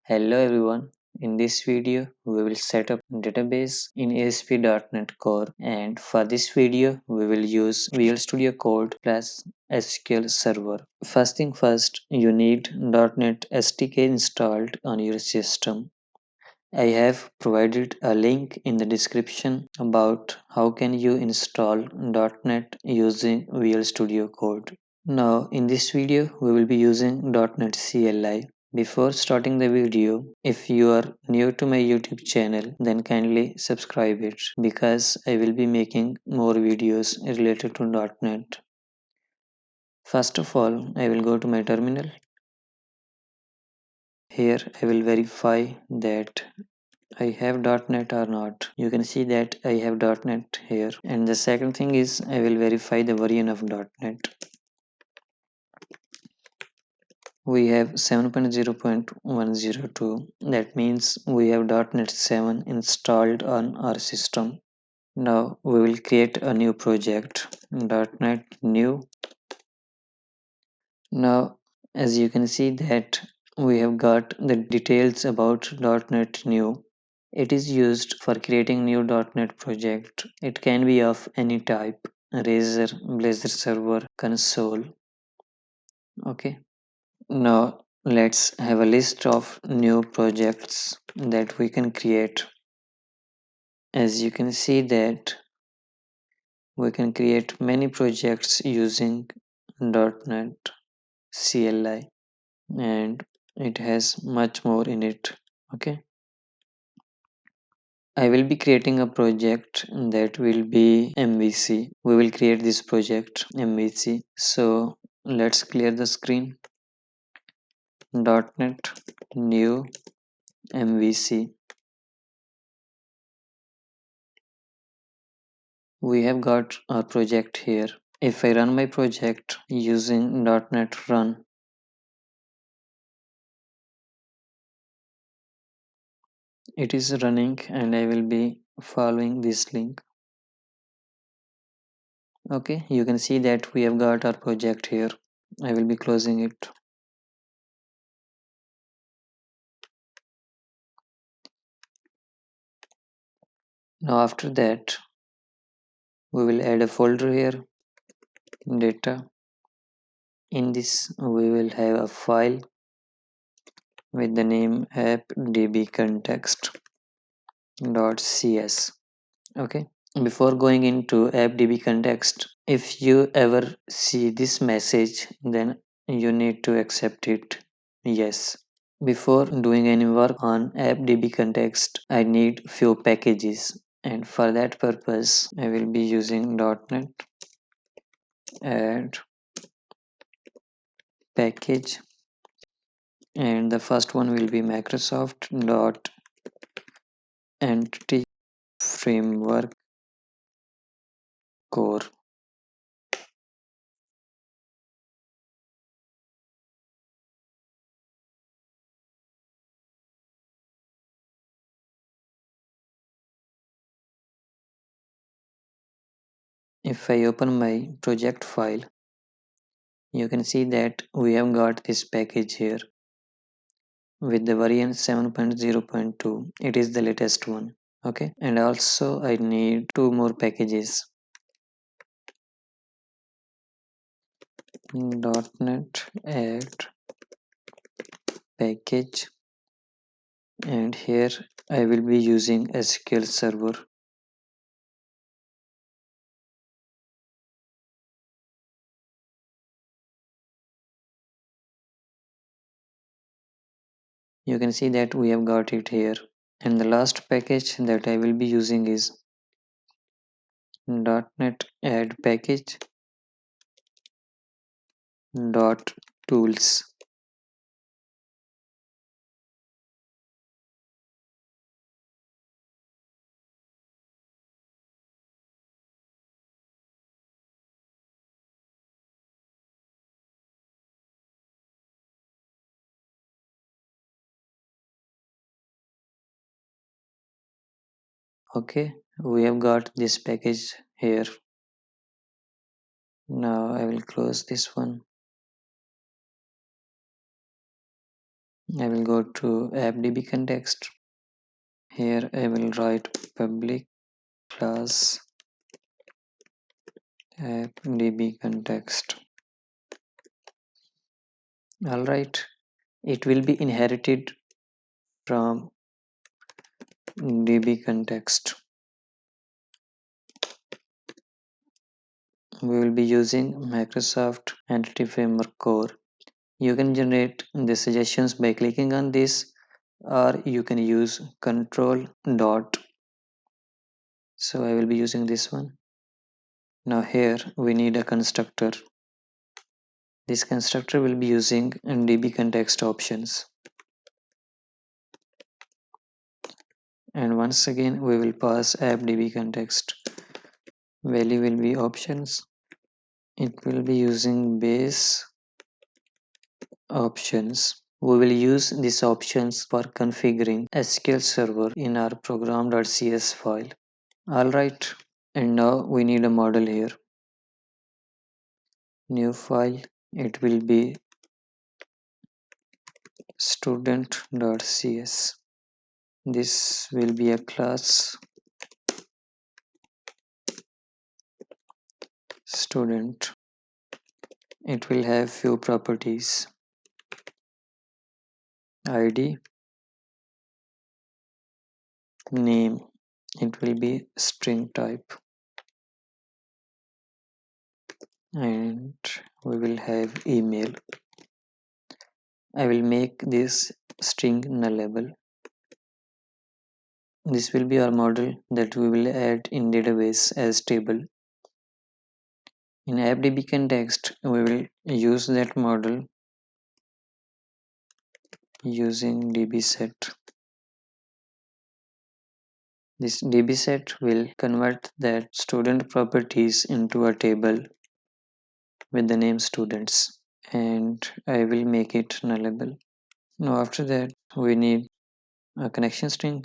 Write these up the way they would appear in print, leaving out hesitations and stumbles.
Hello everyone. In this video, we will set up database in ASP.NET Core, and for this video, we will use Visual Studio Code plus SQL Server. First thing first, you need .NET SDK installed on your system. I have provided a link in the description about how can you install .NET using Visual Studio Code. Now in this video we will be using .NET CLI. Before starting the video, if you are new to my YouTube channel, then kindly subscribe it because I will be making more videos related to .NET. First of all, I will go to my terminal. Here I will verify that I have .NET or not. You can see that I have .NET here. And the second thing is I will verify the version of .NET. We have 7.0.102. That means we have .NET 7 installed on our system. Now we will create a new project, .NET new. Now as you can see that we have got the details about .NET new. It is used for creating new .NET project. It can be of any type, Razor, Blazor server, console. Okay. Now let's have a list of new projects that we can create. As you can see that we can create many projects using .NET CLI, and it has much more in it. Okay, I will be creating a project that will be MVC. We will create this project MVC. So let's clear the screen. .NET new MVC. We have got our project here. If I run my project using .NET Run, it is running and I will be following this link. Okay, you can see that we have got our project here. I will be closing it. Now after that, we will add a folder here, data. In this, we will have a file with the name appdbcontext.cs. Okay. Before going into appdb context, if you ever see this message, then you need to accept it yes. Before doing any work on appdb context, I need few packages, and for that purpose I will be using .NET add package, and the first one will be Microsoft entity framework core. If I open my project file, you can see that we have got this package here with the variant 7.0.2. It is the latest one. Okay, and also I need two more packages, .NET add package, and here I will be using SQL Server. You can see that we have got it here, and the last package that I will be using is .NET add package dot tools. Okay, we have got this package here. Now I will close this one. I will go to AppDB context. Here I will write public class AppDB context. Alright, it will be inherited from DB context. We will be using Microsoft Entity Framework Core. You can generate the suggestions by clicking on this, or you can use control dot. So I will be using this one. Now here we need a constructor. This constructor will be using DB context options. And once again we will pass AppDB context. Value will be options. It will be using base options. We will use these options for configuring SQL Server in our program.cs file. Alright, and now we need a model here. New file, it will be student.cs. This will be a class student. It will have few properties: ID, name, it will be string type, and we will have email. I will make this string nullable. This will be our model that we will add in database as table. In AppDB context, we will use that model using dbset. This dbset will convert that student properties into a table with the name students, and I will make it nullable. Now after that we need a connection string.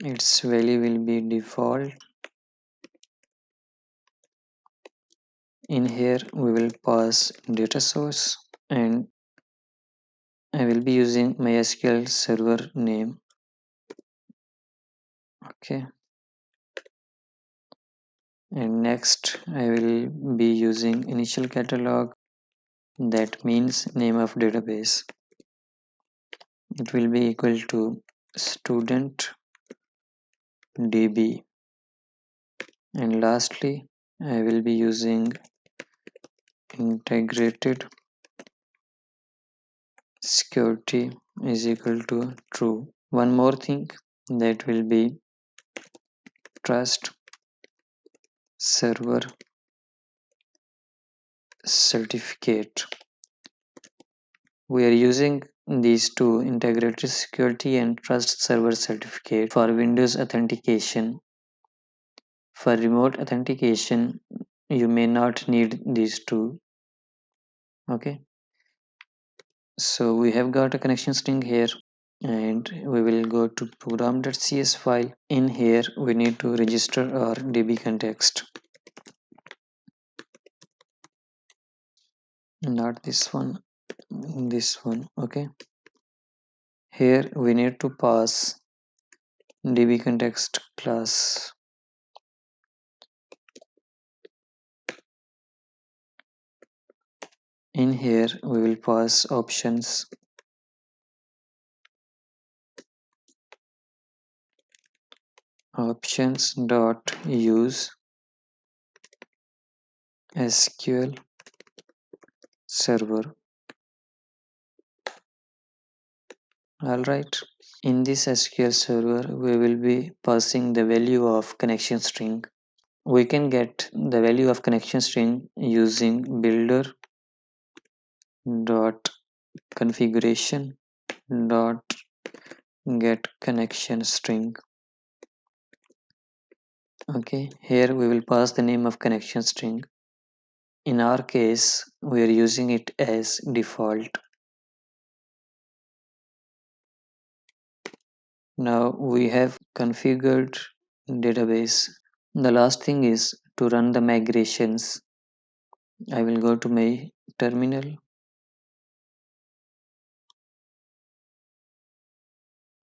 Its value will be default. In here we will pass data source, and I will be using MySQL server name. Okay, and next I will be using initial catalog, that means name of database. It will be equal to student db, and lastly I will be using integrated security is equal to true. One more thing, that will be trust server certificate. We are using these two, integrated security and trust server certificate, for Windows authentication. For remote authentication you may not need these two. Okay, so we have got a connection string here, and we will go to program.cs file. In here we need to register our db context, not this one, this one. Okay, here we need to pass db context class. In here we will pass options. Options dot use SQL server. Alright, in this SQL server we will be passing the value of connection string. We can get the value of connection string using builder dot configuration dot get connection string. Okay, here we will pass the name of connection string. In our case we are using it as default. Now we have configured database. The last thing is to run the migrations. I will go to my terminal.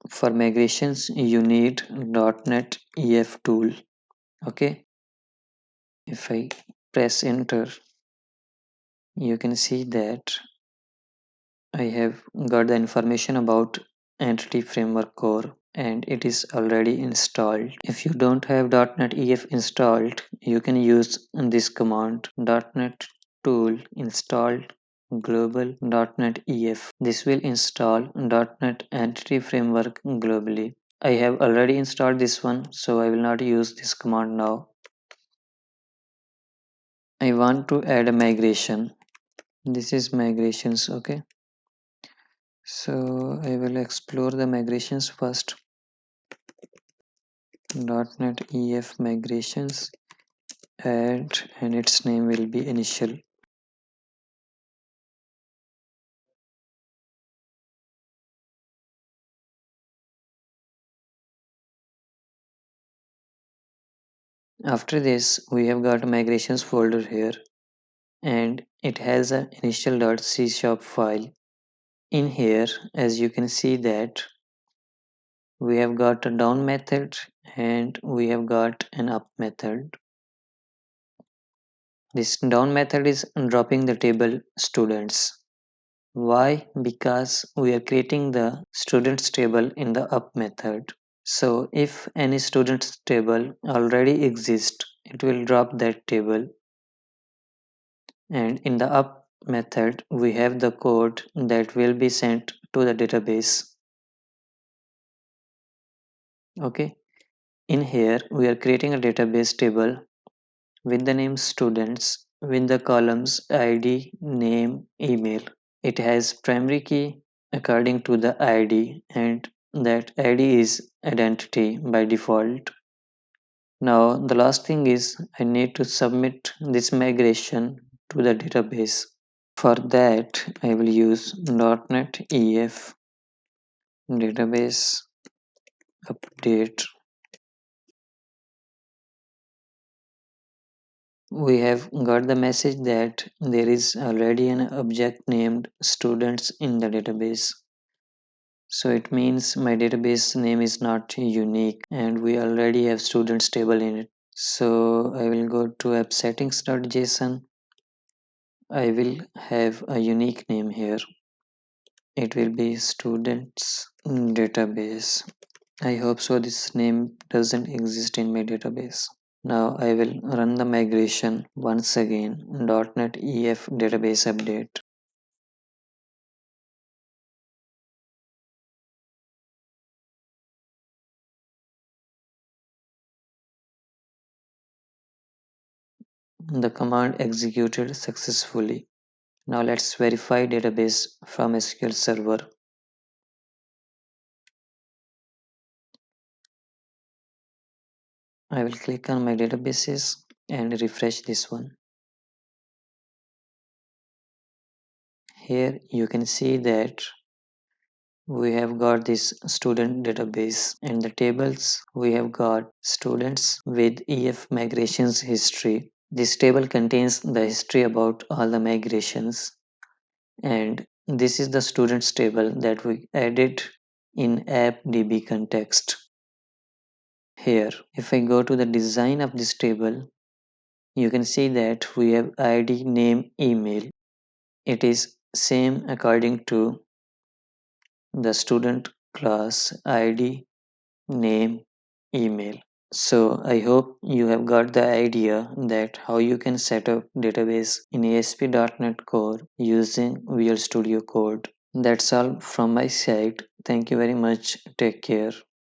For migrations, you need .NET EF tool. Okay, if I press enter, you can see that I have got the information about Entity Framework Core and it is already installed. If you don't have .NET EF installed, you can use this command .NET tool installed global .NET EF. This will install .NET Entity Framework globally. I have already installed this one, so I will not use this command now. I want to add a migration. This is migrations, okay? So I will explore the migrations first. .NET EF migrations, add, and its name will be initial. After this, we have got a migrations folder here, and it has an initial.c# file. In here, as you can see that we have got a down method and we have got an up method. This down method is dropping the table students. Why? Because we are creating the students table in the up method. So if any students table already exists, it will drop that table. And in the up method, we have the code that will be sent to the database. Okay. In here, we are creating a database table with the name students with the columns ID, name, email. It has primary key according to the ID and that ID is identity by default. Now the last thing is I need to submit this migration to the database. For that I will use .NET EF database update. We have got the message that there is already an object named students in the database. So it means my database name is not unique and we already have students table in it. So I will go to app settings.json. I will have a unique name here. It will be students database. I hope so this name doesn't exist in my database. Now I will run the migration once again. .NET EF database update. The command executed successfully. Now let's verify database from SQL Server. I will click on my databases and refresh this one. Here you can see that we have got this student database and the tables we have got students with EF migrations history. This table contains the history about all the migrations and this is the students table that we added in app.db context. Here, if I go to the design of this table, you can see that we have ID, name, email. It is same according to the student class ID, name, email. So I hope you have got the idea that how you can set up database in ASP.NET Core using Visual Studio Code. That's all from my side. Thank you very much. Take care.